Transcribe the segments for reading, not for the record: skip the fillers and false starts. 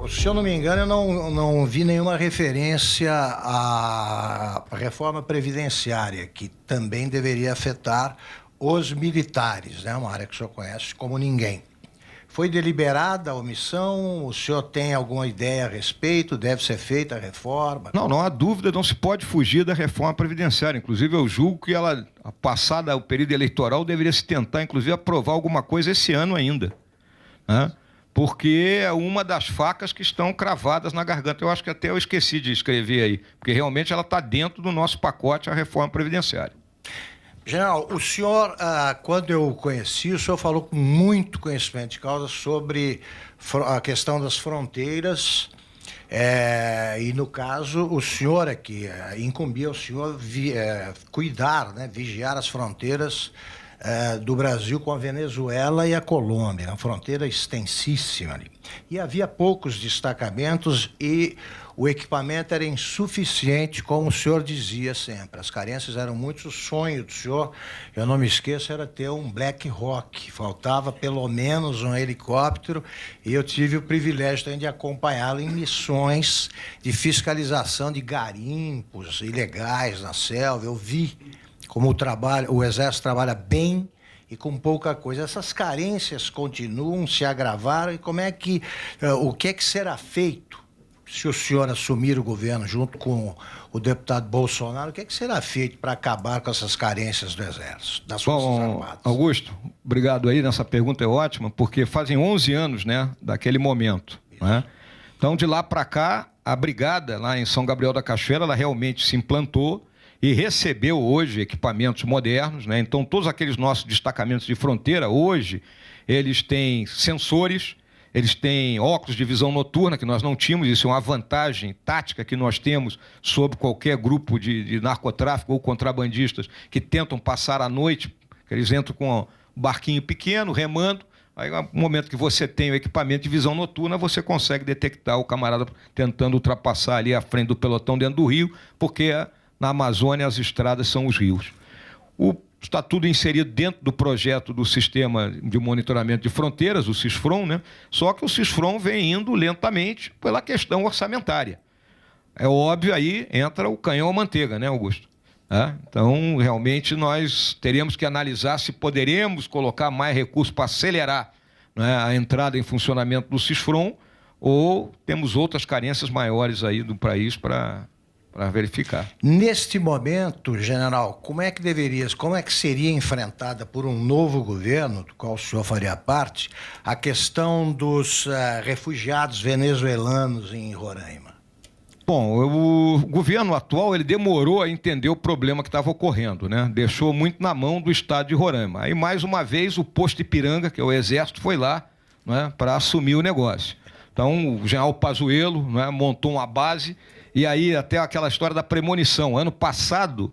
se eu não me engano, eu não vi nenhuma referência à reforma previdenciária, que também deveria afetar os militares, né? Uma área que o senhor conhece como ninguém. Foi deliberada a omissão? O senhor tem alguma ideia a respeito? Deve ser feita a reforma? Não há dúvida, não se pode fugir da reforma previdenciária. Inclusive, eu julgo que ela, passada o período eleitoral, deveria se tentar, inclusive, aprovar alguma coisa esse ano ainda, né? Porque é uma das facas que estão cravadas na garganta. Eu acho que até eu esqueci de escrever aí, porque realmente ela está dentro do nosso pacote, a reforma previdenciária. General, o senhor, quando eu o conheci, o senhor falou com muito conhecimento de causa sobre a questão das fronteiras, e no caso, o senhor aqui, incumbia o senhor cuidar, né, vigiar as fronteiras do Brasil com a Venezuela e a Colômbia, uma fronteira extensíssima ali. E havia poucos destacamentos e o equipamento era insuficiente, como o senhor dizia sempre. As carências eram muito. O sonho do senhor, eu não me esqueço, era ter um Black Hawk. Faltava pelo menos um helicóptero e eu tive o privilégio também de acompanhá-lo em missões de fiscalização de garimpos ilegais na selva. Eu vi como o Exército trabalha bem e com pouca coisa. Essas carências continuam, se agravaram, e o que é que será feito se o senhor assumir o governo junto com o deputado Bolsonaro? O que é que será feito para acabar com essas carências do Exército, das Forças Armadas? Augusto, obrigado aí, nessa pergunta é ótima, porque fazem 11 anos, né, daquele momento, né? Então, de lá para cá, a brigada lá em São Gabriel da Cachoeira, ela realmente se implantou e recebeu hoje equipamentos modernos, né? Então, todos aqueles nossos destacamentos de fronteira, hoje, eles têm sensores, eles têm óculos de visão noturna, que nós não tínhamos. Isso é uma vantagem tática que nós temos sobre qualquer grupo de narcotráfico ou contrabandistas que tentam passar a noite. Eles entram com um barquinho pequeno, remando. Aí, no momento que você tem o equipamento de visão noturna, você consegue detectar o camarada tentando ultrapassar ali à frente do pelotão dentro do rio, porque na Amazônia as estradas são os rios. Está tudo inserido dentro do projeto do Sistema de Monitoramento de Fronteiras, o SISFRON, né? Só que o SISFRON vem indo lentamente pela questão orçamentária. É óbvio, aí entra o canhão à manteiga, né, Augusto? Então, realmente, nós teríamos que analisar se poderemos colocar mais recursos para acelerar, né, a entrada em funcionamento do SISFRON, ou temos outras carências maiores aí do país para verificar. Neste momento, general, como é que seria enfrentada por um novo governo, do qual o senhor faria parte, a questão dos refugiados venezuelanos em Roraima? Bom, o governo atual ele demorou a entender o problema que estava ocorrendo, né? Deixou muito na mão do estado de Roraima. Aí, mais uma vez, o posto Ipiranga, que é o Exército, foi lá, né, para assumir o negócio. Então, o general Pazuello, né, montou uma base. E aí, até aquela história da premonição. Ano passado,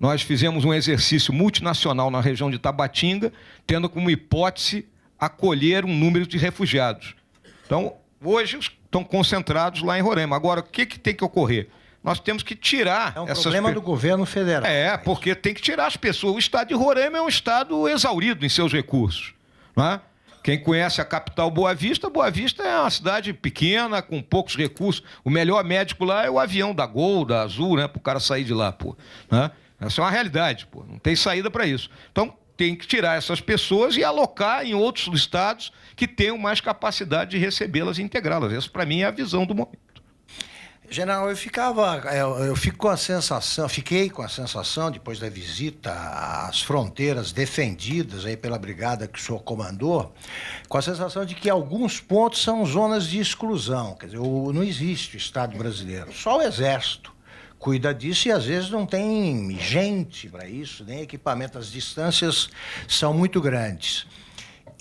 nós fizemos um exercício multinacional na região de Tabatinga, tendo como hipótese acolher um número de refugiados. Então, hoje estão concentrados lá em Roraima. Agora, o que tem que ocorrer? Nós temos que tirar... É um problema do governo federal. Porque tem que tirar as pessoas. O estado de Roraima é um estado exaurido em seus recursos, não é? Quem conhece a capital Boa Vista é uma cidade pequena, com poucos recursos. O melhor médico lá é o avião da Gol, da Azul, né? Para o cara sair de lá, pô, né? Essa é uma realidade, pô. Não tem saída para isso. Então, tem que tirar essas pessoas e alocar em outros estados que tenham mais capacidade de recebê-las e integrá-las. Essa, para mim, é a visão do momento. General, fiquei com a sensação, depois da visita às fronteiras defendidas aí pela brigada que o senhor comandou, com a sensação de que alguns pontos são zonas de exclusão. Quer dizer, não existe o Estado brasileiro, só o Exército cuida disso e às vezes não tem gente para isso, nem equipamento. As distâncias são muito grandes.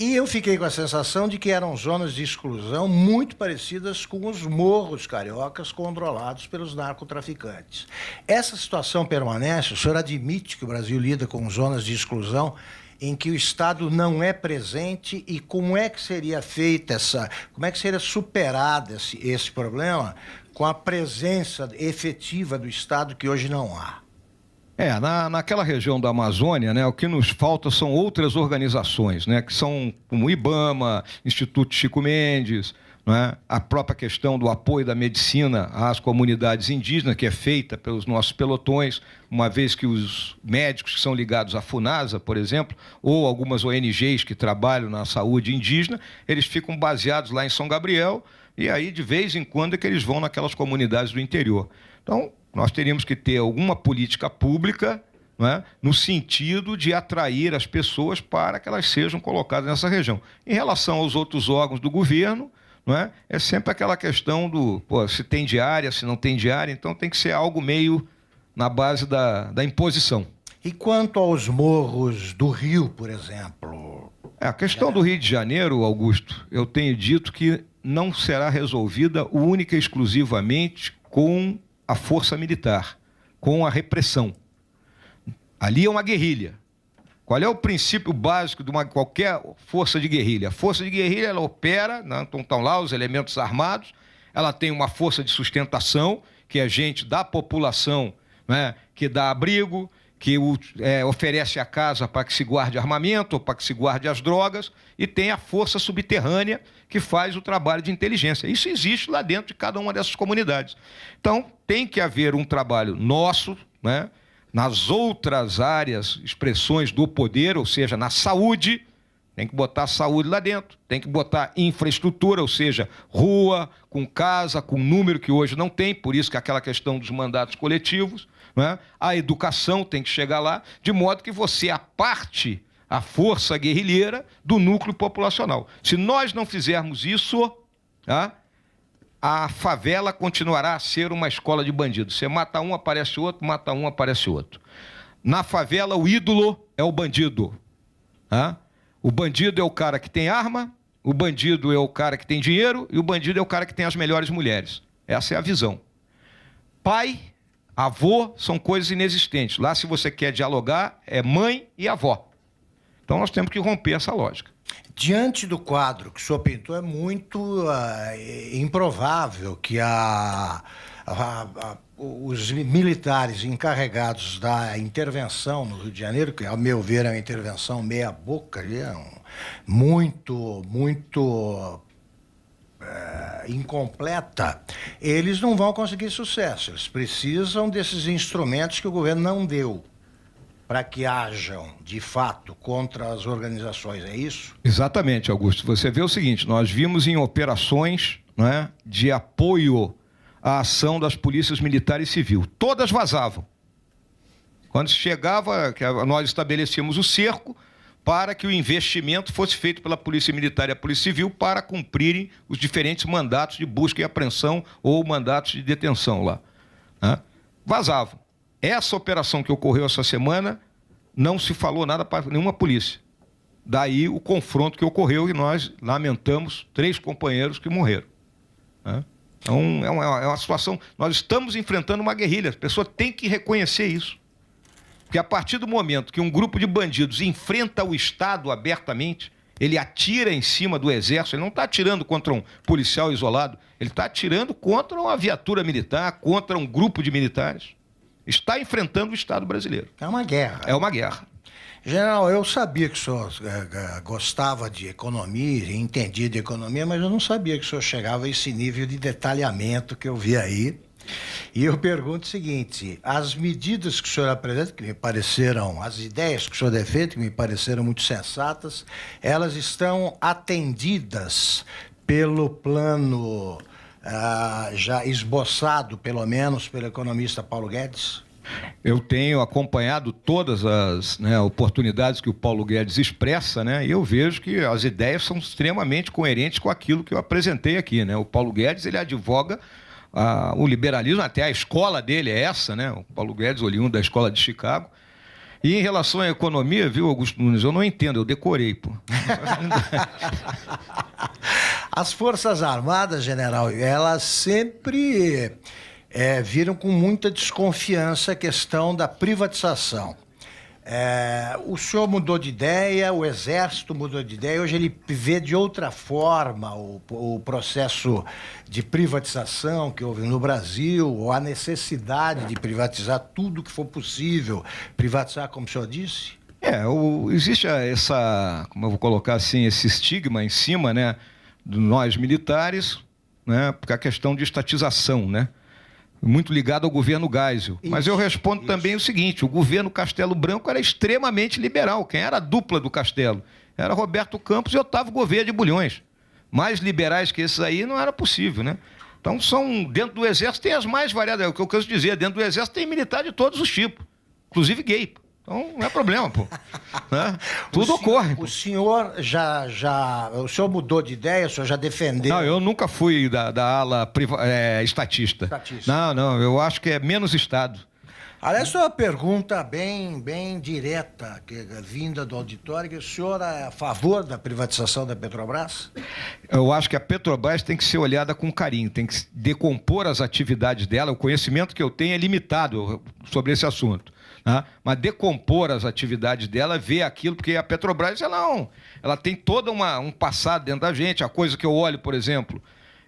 E eu fiquei com a sensação de que eram zonas de exclusão muito parecidas com os morros cariocas controlados pelos narcotraficantes. Essa situação permanece? O senhor admite que o Brasil lida com zonas de exclusão em que o Estado não é presente? E como é que seria feita como é que seria superado esse problema com a presença efetiva do Estado que hoje não há? Naquela região da Amazônia, né, o que nos falta são outras organizações, né, que são como o IBAMA, Instituto Chico Mendes, não é? A própria questão do apoio da medicina às comunidades indígenas, que é feita pelos nossos pelotões, uma vez que os médicos que são ligados à FUNASA, por exemplo, ou algumas ONGs que trabalham na saúde indígena, eles ficam baseados lá em São Gabriel, e aí, de vez em quando, é que eles vão naquelas comunidades do interior. Então, nós teríamos que ter alguma política pública, não é? No sentido de atrair as pessoas para que elas sejam colocadas nessa região. Em relação aos outros órgãos do governo, não é? É sempre aquela questão do se tem diária, se não tem diária, então tem que ser algo meio na base da imposição. E quanto aos morros do Rio, por exemplo? A questão do Rio de Janeiro, Augusto, eu tenho dito que não será resolvida única e exclusivamente com a força militar, com a repressão. Ali é uma guerrilha. Qual é o princípio básico de qualquer força de guerrilha? A força de guerrilha, ela opera, né? Então estão lá os elementos armados, ela tem uma força de sustentação, que é gente da população, né? Que dá abrigo, que oferece a casa para que se guarde armamento, para que se guarde as drogas, e tem a força subterrânea que faz o trabalho de inteligência. Isso existe lá dentro de cada uma dessas comunidades. Então, tem que haver um trabalho nosso, né? Nas outras áreas, expressões do poder, ou seja, na saúde, tem que botar saúde lá dentro, tem que botar infraestrutura, ou seja, rua, com casa, com número que hoje não tem, por isso que aquela questão dos mandatos coletivos, né? A educação tem que chegar lá, de modo que você aparte a força guerrilheira do núcleo populacional. Se nós não fizermos isso, tá? A favela continuará a ser uma escola de bandidos. Você mata um, aparece outro, mata um, aparece outro. Na favela, o ídolo é o bandido. Tá? O bandido é o cara que tem arma, o bandido é o cara que tem dinheiro e o bandido é o cara que tem as melhores mulheres. Essa é a visão. Pai, avô são coisas inexistentes. Lá, se você quer dialogar, é mãe e avó. Então, nós temos que romper essa lógica. Diante do quadro que o senhor pintou, é muito improvável que os militares encarregados da intervenção no Rio de Janeiro, que, ao meu ver, é uma intervenção meia-boca, muito incompleta, eles não vão conseguir sucesso. Eles precisam desses instrumentos que o governo não deu para que hajam, de fato, contra as organizações, é isso? Exatamente, Augusto. Você vê o seguinte, nós vimos em operações, né, de apoio à ação das polícias militar e civil. Todas vazavam. Quando chegava, nós estabelecíamos o cerco para que o investimento fosse feito pela Polícia Militar e a Polícia Civil para cumprirem os diferentes mandatos de busca e apreensão ou mandatos de detenção lá. Né? Vazavam. Essa operação que ocorreu essa semana, não se falou nada para nenhuma polícia. Daí o confronto que ocorreu e nós lamentamos 3 companheiros que morreram. Né? Então, é uma situação... Nós estamos enfrentando uma guerrilha. A pessoa tem que reconhecer isso. Porque a partir do momento que um grupo de bandidos enfrenta o Estado abertamente, ele atira em cima do exército, ele não está atirando contra um policial isolado, ele está atirando contra uma viatura militar, contra um grupo de militares. Está enfrentando o Estado brasileiro. É uma guerra. É uma guerra. General, eu sabia que o senhor gostava de economia, entendia de economia, mas eu não sabia que o senhor chegava a esse nível de detalhamento que eu vi aí. E eu pergunto o seguinte, as medidas que o senhor apresenta, que me pareceram, as ideias que o senhor defende, que me pareceram muito sensatas, elas estão atendidas pelo plano já esboçado, pelo menos, pelo economista Paulo Guedes? Eu tenho acompanhado todas as oportunidades que o Paulo Guedes expressa, né, e eu vejo que as ideias são extremamente coerentes com aquilo que eu apresentei aqui. Né? O Paulo Guedes, ele advoga o liberalismo, até a escola dele é essa, né? O Paulo Guedes, oriundo da escola de Chicago. E em relação à economia, viu, Augusto Nunes, eu não entendo, eu decorei, pô. As Forças Armadas, general, elas sempre viram com muita desconfiança a questão da privatização. O senhor mudou de ideia, o Exército mudou de ideia, hoje ele vê de outra forma o processo de privatização que houve no Brasil, ou a necessidade de privatizar tudo que for possível, privatizar, como o senhor disse? Existe essa, como eu vou colocar assim, esse estigma em cima, né, nós militares, né, porque a questão de estatização, né, muito ligado ao governo Geisel. Mas eu respondo também o seguinte, o governo Castelo Branco era extremamente liberal. Quem era a dupla do Castelo? Era Roberto Campos e Otávio Gouveia de Bulhões. Mais liberais que esses aí não era possível, né? Então, dentro do Exército tem as mais variadas. É o que eu quero dizer, dentro do Exército tem militar de todos os tipos, inclusive gay. Então, não é problema, pô. Né? Tudo ocorre. O senhor o senhor mudou de ideia? O senhor já defendeu? Não, eu nunca fui da ala estatista. Não, eu acho que é menos Estado. Aliás, uma pergunta bem direta, vinda do auditório, que o senhor é a favor da privatização da Petrobras? Eu acho que a Petrobras tem que ser olhada com carinho, tem que decompor as atividades dela. O conhecimento que eu tenho é limitado sobre esse assunto. Né? Mas decompor as atividades dela, ver aquilo, porque a Petrobras ela tem todo um passado dentro da gente. A coisa que eu olho, por exemplo,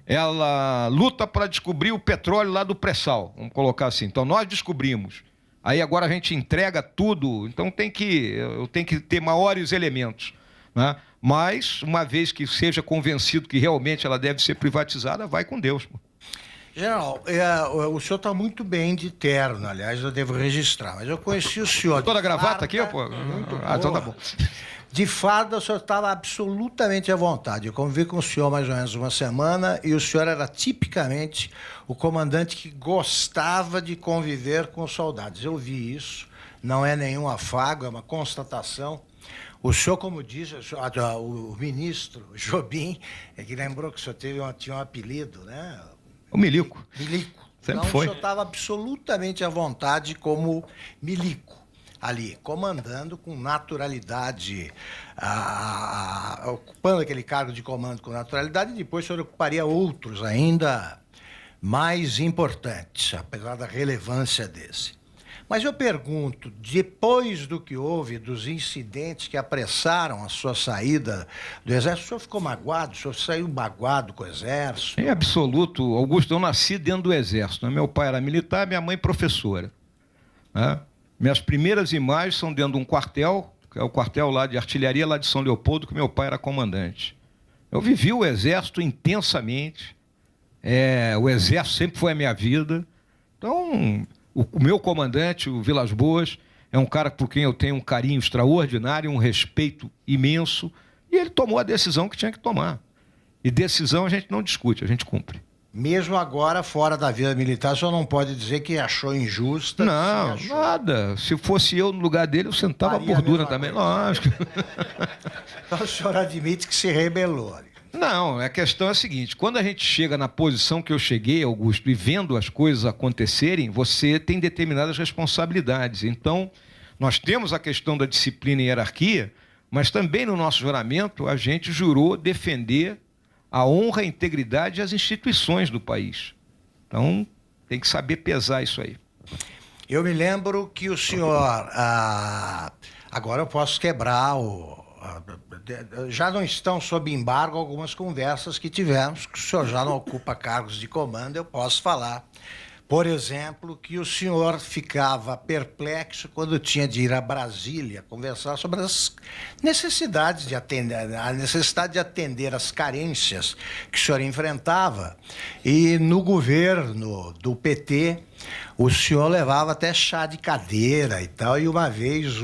ela luta para descobrir o petróleo lá do pré-sal, vamos colocar assim. Então, nós descobrimos. Aí agora a gente entrega tudo, então eu tenho que ter maiores elementos. Né? Mas, uma vez que seja convencido que realmente ela deve ser privatizada, vai com Deus. General, o senhor está muito bem de terno, aliás, eu devo registrar, mas eu conheci o senhor... Toda a gravata aqui, pô? Então tá bom. De farda, o senhor estava absolutamente à vontade. Eu convivi com o senhor mais ou menos uma semana e o senhor era tipicamente o comandante que gostava de conviver com os soldados. Eu vi isso, não é nenhum afago, é uma constatação. O senhor, como diz, o ministro Jobim, que lembrou que o senhor tinha um apelido, né? O Milico. Milico. Sempre então, foi. O senhor estava absolutamente à vontade como milico ali, comandando com naturalidade, ocupando aquele cargo de comando com naturalidade, e depois o senhor ocuparia outros ainda mais importantes, apesar da relevância desse. Mas eu pergunto, depois do que houve, dos incidentes que apressaram a sua saída do Exército, o senhor ficou magoado? O senhor saiu magoado com o Exército? Em absoluto, Augusto, eu nasci dentro do Exército. Né? Meu pai era militar, minha mãe professora. Né? Minhas primeiras imagens são dentro de um quartel, que é o quartel lá de artilharia lá de São Leopoldo, que meu pai era comandante. Eu vivi o Exército intensamente. O Exército sempre foi a minha vida. Então, o meu comandante, o Vilas Boas, é um cara por quem eu tenho um carinho extraordinário, um respeito imenso, e ele tomou a decisão que tinha que tomar. E decisão a gente não discute, a gente cumpre. Mesmo agora, fora da vida militar, o senhor não pode dizer que achou injusta? Não, nada. Se fosse eu no lugar dele, eu sentava a bordura também, lógico. Então o senhor admite que se rebelou. Não, a questão é a seguinte, quando a gente chega na posição que eu cheguei, Augusto, e vendo as coisas acontecerem, você tem determinadas responsabilidades. Então, nós temos a questão da disciplina e hierarquia, mas também no nosso juramento a gente jurou defender a honra, a integridade e as instituições do país. Então, tem que saber pesar isso aí. Eu me lembro que o senhor... agora eu posso quebrar já não estão sob embargo algumas conversas que tivemos, que o senhor já não ocupa cargos de comando, eu posso falar. Por exemplo, que o senhor ficava perplexo quando tinha de ir a Brasília conversar sobre as necessidades de atender as carências que o senhor enfrentava. E no governo do PT, o senhor levava até chá de cadeira e tal, e uma vez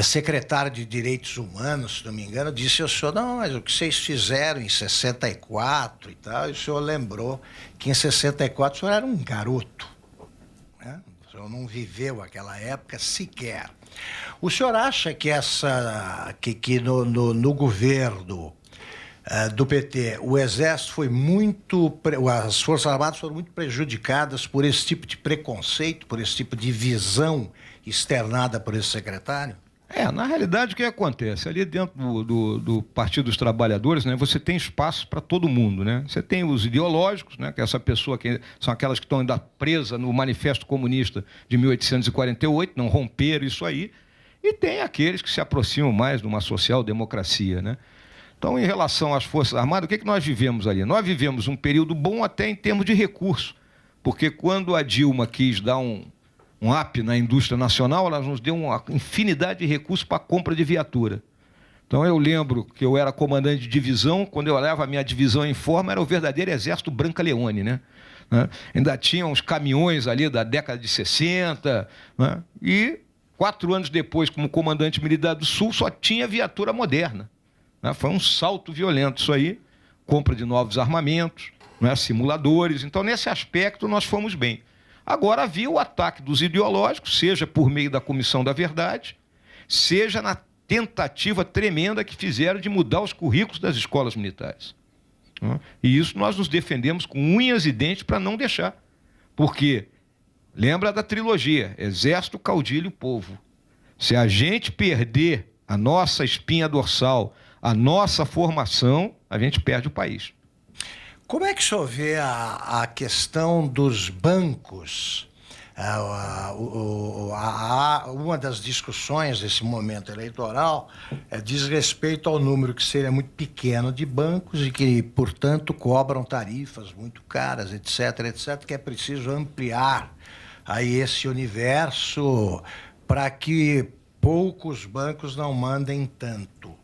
secretário de Direitos Humanos, se não me engano, disse ao senhor, não, mas o que vocês fizeram em 64 e tal, e o senhor lembrou que em 64 o senhor era um garoto, né? O senhor não viveu aquela época sequer. O senhor acha que no governo do PT, o Exército foi as Forças Armadas foram muito prejudicadas por esse tipo de preconceito, por esse tipo de visão externada por esse secretário? Na realidade, o que acontece? Ali dentro do Partido dos Trabalhadores, né, você tem espaço para todo mundo. Né? Você tem os ideológicos, né, que é essa pessoa que são aquelas que estão ainda presas no Manifesto Comunista de 1848, não romperam isso aí, e tem aqueles que se aproximam mais de uma social-democracia. Né? Então, em relação às Forças Armadas, o que nós vivemos ali? Nós vivemos um período bom até em termos de recurso, porque quando a Dilma quis dar um up na indústria nacional, ela nos deu uma infinidade de recursos para a compra de viatura. Então eu lembro que eu era comandante de divisão, quando eu olhava a minha divisão em forma, era o verdadeiro exército Branca Leone, né? Ainda tinha uns caminhões ali da década de 60, né? E 4 anos depois, como comandante militar do Sul, só tinha viatura moderna, né? Foi um salto violento isso aí, compra de novos armamentos, né? Simuladores. Então, nesse aspecto, nós fomos bem. Agora havia o ataque dos ideológicos, seja por meio da Comissão da Verdade, seja na tentativa tremenda que fizeram de mudar os currículos das escolas militares. E isso nós nos defendemos com unhas e dentes para não deixar. Porque, lembra da trilogia, Exército, Caudilho, Povo. Se a gente perder a nossa espinha dorsal, a nossa formação, a gente perde o país. Como é que o senhor vê a questão dos bancos? Uma das discussões desse momento eleitoral diz respeito ao número que seria muito pequeno de bancos e que, portanto, cobram tarifas muito caras, etc., etc., que é preciso ampliar aí esse universo para que poucos bancos não mandem tanto.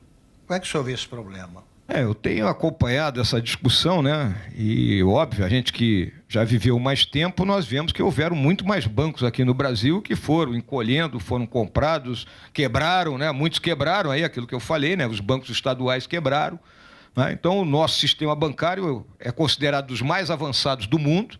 Como é que o senhor vê esse problema? Eu tenho acompanhado essa discussão, né? E, óbvio, a gente que já viveu mais tempo, nós vemos que houveram muito mais bancos aqui no Brasil que foram encolhendo, foram comprados, quebraram, né? Muitos quebraram, aí aquilo que eu falei, né? Os bancos estaduais quebraram, né? Então, o nosso sistema bancário é considerado dos mais avançados do mundo,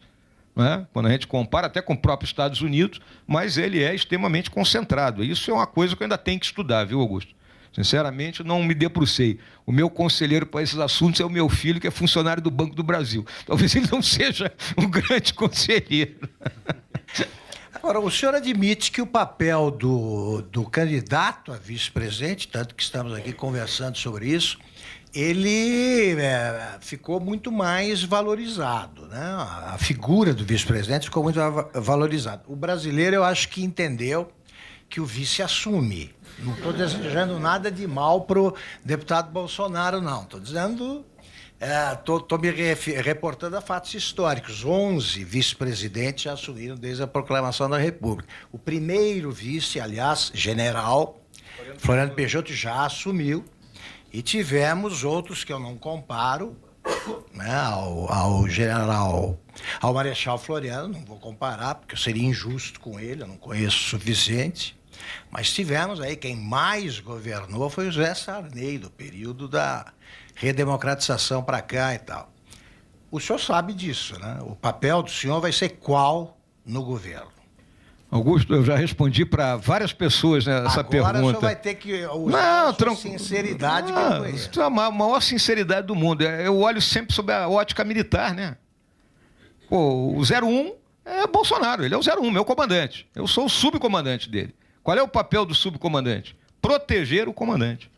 né? Quando a gente compara até com o próprio Estados Unidos, mas ele é extremamente concentrado. Isso é uma coisa que eu ainda tenho que estudar, viu, Augusto? Sinceramente, não me debrucei. O meu conselheiro para esses assuntos é o meu filho, que é funcionário do Banco do Brasil. Talvez ele não seja um grande conselheiro. Agora, o senhor admite que o papel do candidato a vice-presidente, tanto que estamos aqui conversando sobre isso, ele ficou muito mais valorizado, né? A figura do vice-presidente ficou muito valorizada. O brasileiro, eu acho que entendeu que o vice assume. Não estou desejando nada de mal para o deputado Bolsonaro, não. Estou dizendo, estou me reportando a fatos históricos. 11 vice-presidentes já assumiram desde a proclamação da República. O primeiro vice, aliás, general, Floriano Peixoto, já assumiu. E tivemos outros que eu não comparo, né, ao general, ao Marechal Floriano, não vou comparar, porque eu seria injusto com ele, eu não conheço o suficiente. Mas tivemos aí, quem mais governou foi o José Sarney, do período da redemocratização para cá e tal. O senhor sabe disso, né? O papel do senhor vai ser qual no governo? Augusto, eu já respondi para várias pessoas, né, essa pergunta. Agora o senhor vai ter que usar a sinceridade que eu conheço. A maior sinceridade do mundo. Eu olho sempre sob a ótica militar, né? Pô, o 01 é Bolsonaro, ele é o 01, meu comandante. Eu sou o subcomandante dele. Qual é o papel do subcomandante? Proteger o comandante,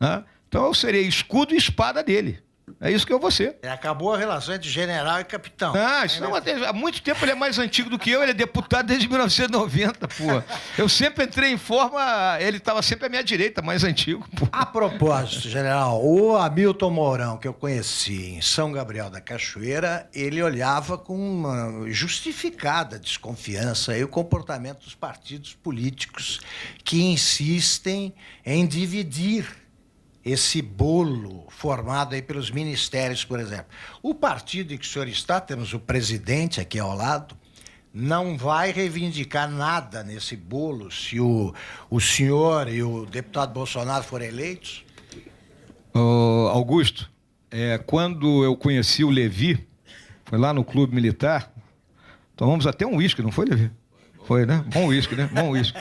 né? Então eu serei escudo e espada dele. É isso que eu vou ser. Acabou a relação entre general e capitão. Isso não, há muito tempo ele é mais antigo do que eu, ele é deputado desde 1990, pô. Eu sempre entrei em forma, ele estava sempre à minha direita, mais antigo, pô. A propósito, general, o Hamilton Mourão, que eu conheci em São Gabriel da Cachoeira, ele olhava com uma justificada desconfiança aí o comportamento dos partidos políticos que insistem em dividir esse bolo formado aí pelos ministérios, por exemplo. O partido em que o senhor está, temos o presidente aqui ao lado, não vai reivindicar nada nesse bolo se o senhor e o deputado Bolsonaro forem eleitos? Augusto, quando eu conheci o Levi, foi lá no Clube Militar, tomamos até um uísque, não foi, Levi? Foi, né? Bom uísque, né? Bom uísque.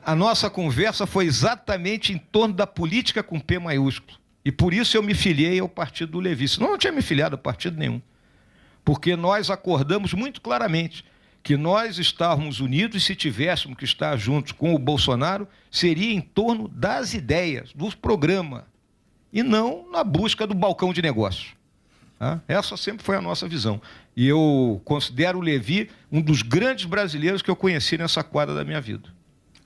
A nossa conversa foi exatamente em torno da política com P maiúsculo. E por isso eu me filiei ao partido do Levi. Senão eu não tinha me filiado a partido nenhum. Porque nós acordamos muito claramente que nós estávamos unidos e se tivéssemos que estar juntos com o Bolsonaro, seria em torno das ideias, do programa, e não na busca do balcão de negócios. Essa sempre foi a nossa visão. E eu considero o Levi um dos grandes brasileiros que eu conheci nessa quadra da minha vida.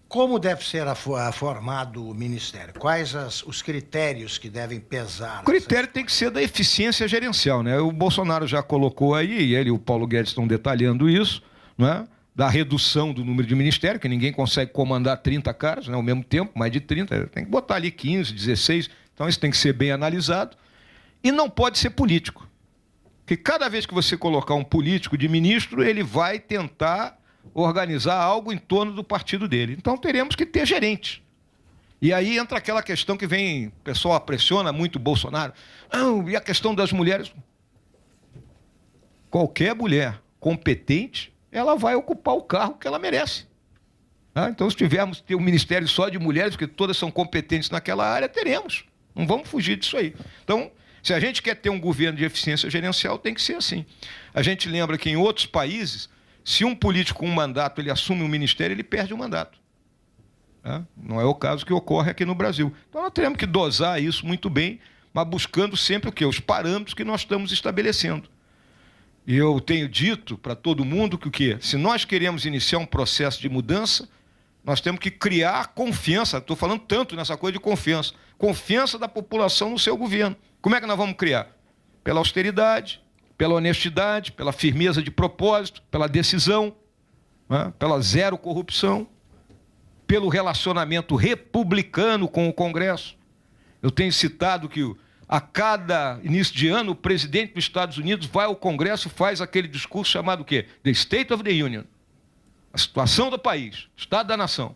Como deve ser formado o Ministério? Quais os critérios que devem pesar? O critério tem que ser da eficiência gerencial, né? O Bolsonaro já colocou aí, e ele e o Paulo Guedes estão detalhando isso, né? da redução do número de ministérios, que ninguém consegue comandar 30 caras, né, ao mesmo tempo, mais de 30, tem que botar ali 15, 16, então isso tem que ser bem analisado. E não pode ser político, porque cada vez que você colocar um político de ministro, ele vai tentar organizar algo em torno do partido dele. Então teremos que ter gerente. E aí entra aquela questão que vem, o pessoal pressiona muito o Bolsonaro, e a questão das mulheres. Qualquer mulher competente, ela vai ocupar o cargo que ela merece. Então, se tivermos ter um ministério só de mulheres, porque todas são competentes naquela área, teremos. Não vamos fugir disso aí. Então, se a gente quer ter um governo de eficiência gerencial, tem que ser assim. A gente lembra que em outros países, se um político com um mandato ele assume um ministério, ele perde o mandato. Não é o caso que ocorre aqui no Brasil. Então, nós teremos que dosar isso muito bem, mas buscando sempre o quê? Os parâmetros que nós estamos estabelecendo. E eu tenho dito para todo mundo que o quê? Se nós queremos iniciar um processo de mudança, nós temos que criar confiança. Estou falando tanto nessa coisa de confiança. Confiança da população no seu governo. Como é que nós vamos criar? Pela austeridade, pela honestidade, pela firmeza de propósito, pela decisão, pela zero corrupção, pelo relacionamento republicano com o Congresso. Eu tenho citado que a cada início de ano, o presidente dos Estados Unidos vai ao Congresso e faz aquele discurso chamado o quê? The State of the Union. A situação do país, o estado da nação.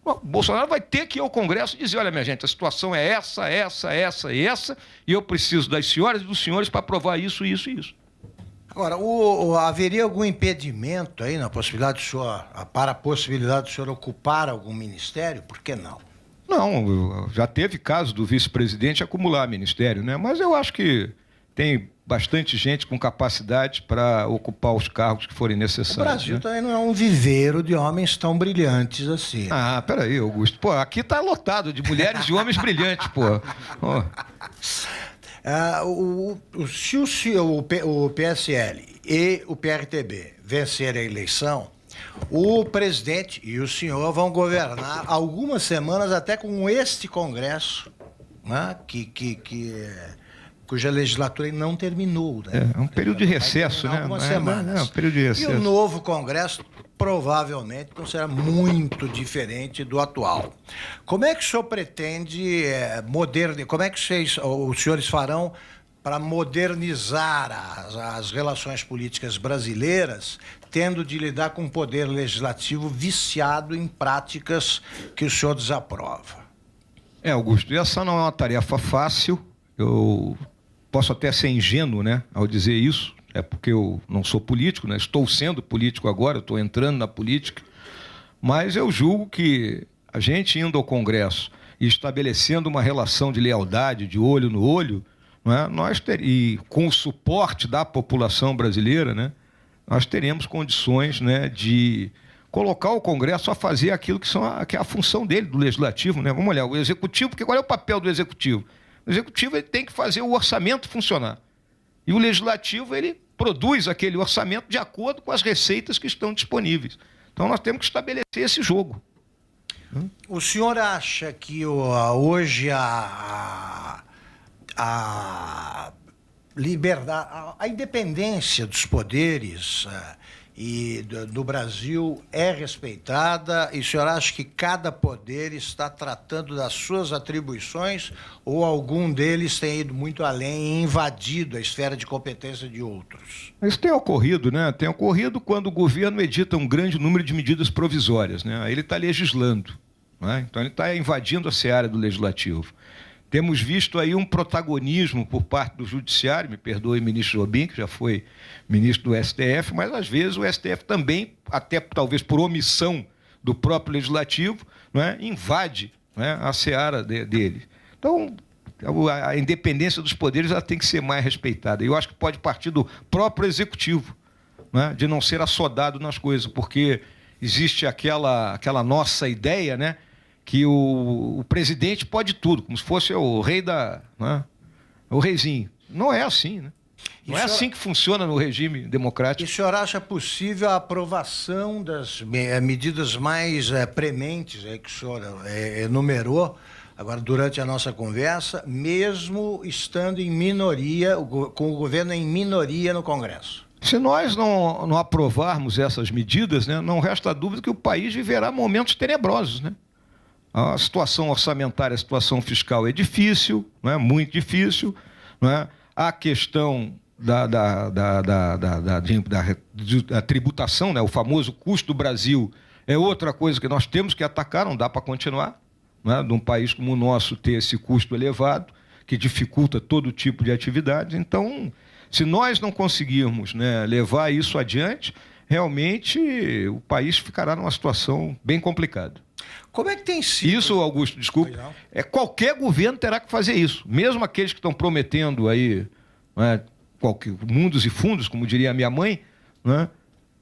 Bom, o Bolsonaro vai ter que ir ao Congresso e dizer, olha, minha gente, a situação é essa, e essa, e eu preciso das senhoras e dos senhores para aprovar isso, isso e isso. Agora, haveria algum impedimento aí na possibilidade do senhor, para a possibilidade do senhor ocupar algum ministério? Por que não? Não, já teve caso do vice-presidente acumular ministério, né? Mas eu acho que tem bastante gente com capacidade para ocupar os cargos que forem necessários. O Brasil também não é um viveiro de homens tão brilhantes assim. Peraí, Augusto. Pô, aqui tá lotado de mulheres e homens brilhantes, pô. Se o PSL e o PRTB vencerem a eleição, o presidente e o senhor vão governar algumas semanas até com este Congresso, né, cuja legislatura não terminou. Né? É um período de recesso, né? Algumas semanas. Um período de recesso. E o novo Congresso provavelmente não será muito diferente do atual. Como é que o senhor pretende modernizar? Como é que os senhores farão para modernizar as relações políticas brasileiras, tendo de lidar com um poder legislativo viciado em práticas que o senhor desaprova? Augusto, essa não é uma tarefa fácil. Eu posso até ser ingênuo, né, ao dizer isso, é porque eu não sou político, né, estou sendo político agora, estou entrando na política, mas eu julgo que a gente indo ao Congresso e estabelecendo uma relação de lealdade, de olho no olho, né, e com o suporte da população brasileira, né, nós teremos condições, né, de colocar o Congresso a fazer aquilo que é a função dele, do Legislativo. Né? Vamos olhar, o Executivo, porque qual é o papel do Executivo? O Executivo ele tem que fazer o orçamento funcionar. E o Legislativo ele produz aquele orçamento de acordo com as receitas que estão disponíveis. Então nós temos que estabelecer esse jogo. O senhor acha que hoje a liberdade, a independência dos poderes do Brasil é respeitada, e o senhor acha que cada poder está tratando das suas atribuições ou algum deles tem ido muito além e invadido a esfera de competência de outros? Isso tem ocorrido, né? Tem ocorrido quando o governo edita um grande número de medidas provisórias, né? Aí ele está legislando, né? Então ele está invadindo a seara do Legislativo. Temos visto aí um protagonismo por parte do Judiciário, me perdoe, ministro Jobim, que já foi ministro do STF, mas às vezes o STF também, até talvez por omissão do próprio Legislativo, né, invade, né, a seara dele. Então, a independência dos poderes ela tem que ser mais respeitada. E eu acho que pode partir do próprio Executivo, né, de não ser assodado nas coisas, porque existe aquela nossa ideia, né, que o presidente pode tudo, como se fosse o rei o reizinho. Não é assim, né? Não é assim que funciona no regime democrático. E o senhor acha possível a aprovação das medidas mais prementes que o senhor enumerou agora durante a nossa conversa, mesmo estando em minoria, com o governo em minoria no Congresso? Se nós não aprovarmos essas medidas, né, não resta dúvida que o país viverá momentos tenebrosos, né? A situação orçamentária, a situação fiscal é difícil, né, muito difícil, né? A questão da tributação, né, o famoso custo do Brasil, é outra coisa que nós temos que atacar, não dá para continuar, né, num país como o nosso ter esse custo elevado, que dificulta todo tipo de atividade. Então, se nós não conseguirmos, né, levar isso adiante, realmente o país ficará numa situação bem complicada. Como é que tem sido? Isso, Augusto, desculpa, qualquer governo terá que fazer isso. Mesmo aqueles que estão prometendo aí, né, mundos e fundos, como diria a minha mãe, né,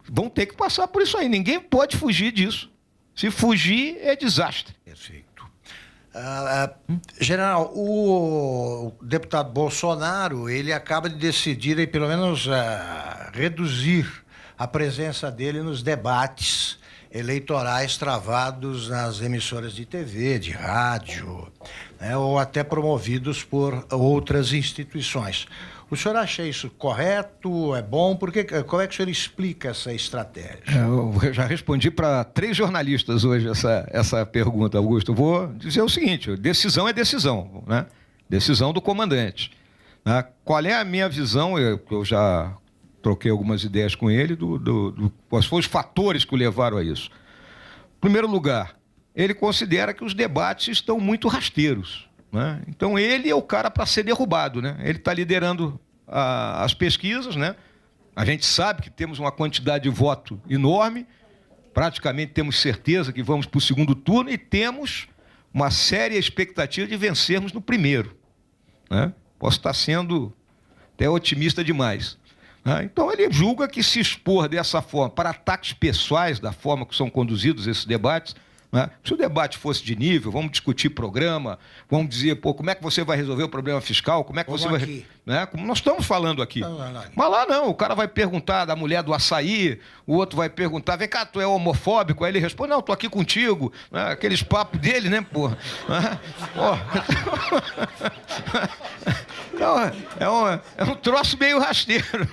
vão ter que passar por isso aí. Ninguém pode fugir disso. Se fugir, é desastre. Perfeito. General, o deputado Bolsonaro, ele acaba de decidir, aí, pelo menos, reduzir a presença dele nos debates eleitorais travados nas emissoras de TV, de rádio, né, ou até promovidos por outras instituições. O senhor acha isso correto? É bom? Como é que o senhor explica essa estratégia? Eu já respondi para 3 jornalistas hoje essa pergunta, Augusto. Eu vou dizer o seguinte: decisão é decisão, né? Decisão do comandante. Né? Qual é a minha visão? Eu já troquei algumas ideias com ele, quais foram os fatores que o levaram a isso. Em primeiro lugar, ele considera que os debates estão muito rasteiros, né? Então, ele é o cara para ser derrubado, né? Ele está liderando as pesquisas, né? A gente sabe que temos uma quantidade de voto enorme, praticamente temos certeza que vamos para o segundo turno e temos uma séria expectativa de vencermos no primeiro, né? Posso estar sendo até otimista demais. Então, ele julga que se expor dessa forma para ataques pessoais, da forma que são conduzidos esses debates, né? Se o debate fosse de nível, vamos discutir programa, vamos dizer, como é que você vai resolver o problema fiscal, como é que você vai... Né? Como nós estamos falando aqui. Não. Mas lá não, o cara vai perguntar da mulher do açaí, o outro vai perguntar, vem cá, tu é homofóbico? Aí ele responde, não, estou aqui contigo. Né? Aqueles papos dele, né, porra? Então, é um troço meio rasteiro.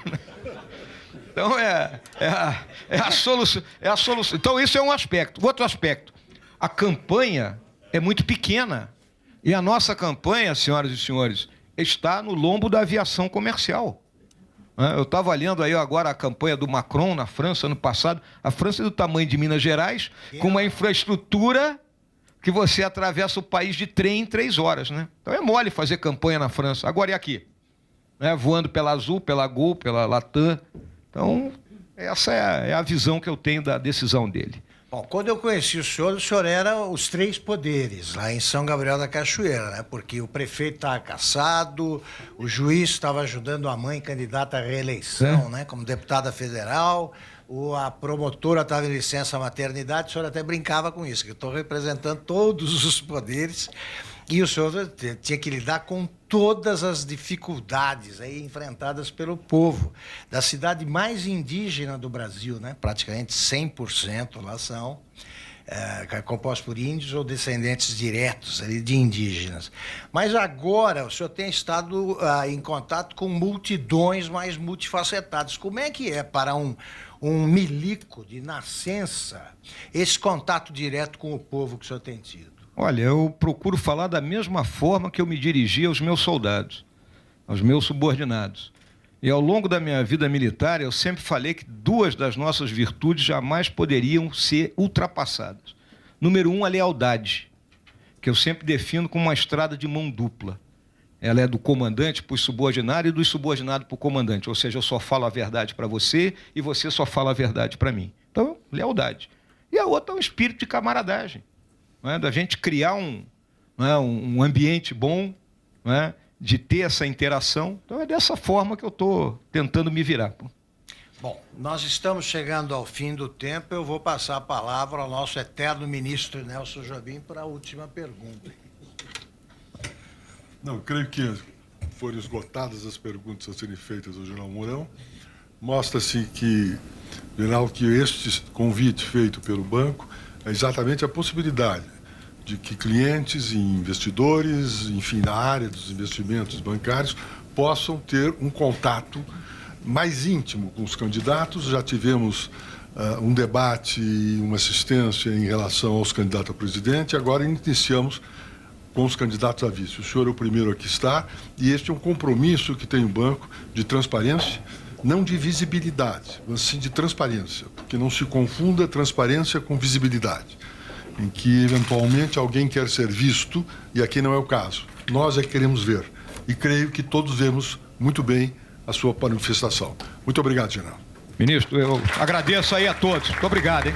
Então, é a solução. Então, isso é um aspecto. Outro aspecto, a campanha é muito pequena. E a nossa campanha, senhoras e senhores, está no lombo da aviação comercial. Eu estava lendo aí agora a campanha do Macron na França, ano passado. A França é do tamanho de Minas Gerais, com uma infraestrutura que você atravessa o país de trem em 3 horas, né? Então é mole fazer campanha na França. Agora é aqui, né? Voando pela Azul, pela Gol, pela Latam. Então, essa é a visão que eu tenho da decisão dele. Bom, quando eu conheci o senhor era os 3 poderes, lá em São Gabriel da Cachoeira, né? Porque o prefeito estava cassado, o juiz estava ajudando a mãe candidata à reeleição, né? Como deputada federal, a promotora estava em licença maternidade, o senhor até brincava com isso, que eu estou representando todos os poderes, e o senhor tinha que lidar com todas as dificuldades aí enfrentadas pelo povo da cidade mais indígena do Brasil, né? Praticamente 100% lá são compostos por índios ou descendentes diretos ali de indígenas. Mas agora o senhor tem estado em contato com multidões mais multifacetadas. Como é que é para um milico de nascença esse contato direto com o povo que o senhor tem tido? Olha, eu procuro falar da mesma forma que eu me dirigia aos meus soldados, aos meus subordinados. E ao longo da minha vida militar, eu sempre falei que 2 das nossas virtudes jamais poderiam ser ultrapassadas. Número 1, a lealdade, que eu sempre defino como uma estrada de mão dupla. Ela é do comandante para o subordinado e do subordinado para o comandante. Ou seja, eu só falo a verdade para você e você só fala a verdade para mim. Então, lealdade. E a outra é o espírito de camaradagem. Não é? Da gente criar um ambiente bom, não é? De ter essa interação. Então é dessa forma que eu estou tentando me virar. Bom, nós estamos chegando ao fim do tempo. Eu vou passar a palavra ao nosso eterno ministro Nelson Jobim para a última pergunta. Não, creio que foram esgotadas as perguntas a serem feitas ao general Mourão. Mostra-se que, general, que este convite feito pelo banco é exatamente a possibilidade de que clientes e investidores, enfim, na área dos investimentos bancários, possam ter um contato mais íntimo com os candidatos, já tivemos um debate e uma assistência em relação aos candidatos a presidente, agora iniciamos com os candidatos a vice. O senhor é o primeiro a que está, e este é um compromisso que tem o banco de transparência, não de visibilidade, mas sim de transparência, porque não se confunda transparência com visibilidade, em que eventualmente alguém quer ser visto, e aqui não é o caso. Nós é que queremos ver, e creio que todos vemos muito bem a sua manifestação. Muito obrigado, general. Ministro, eu agradeço aí a todos. Muito obrigado, hein?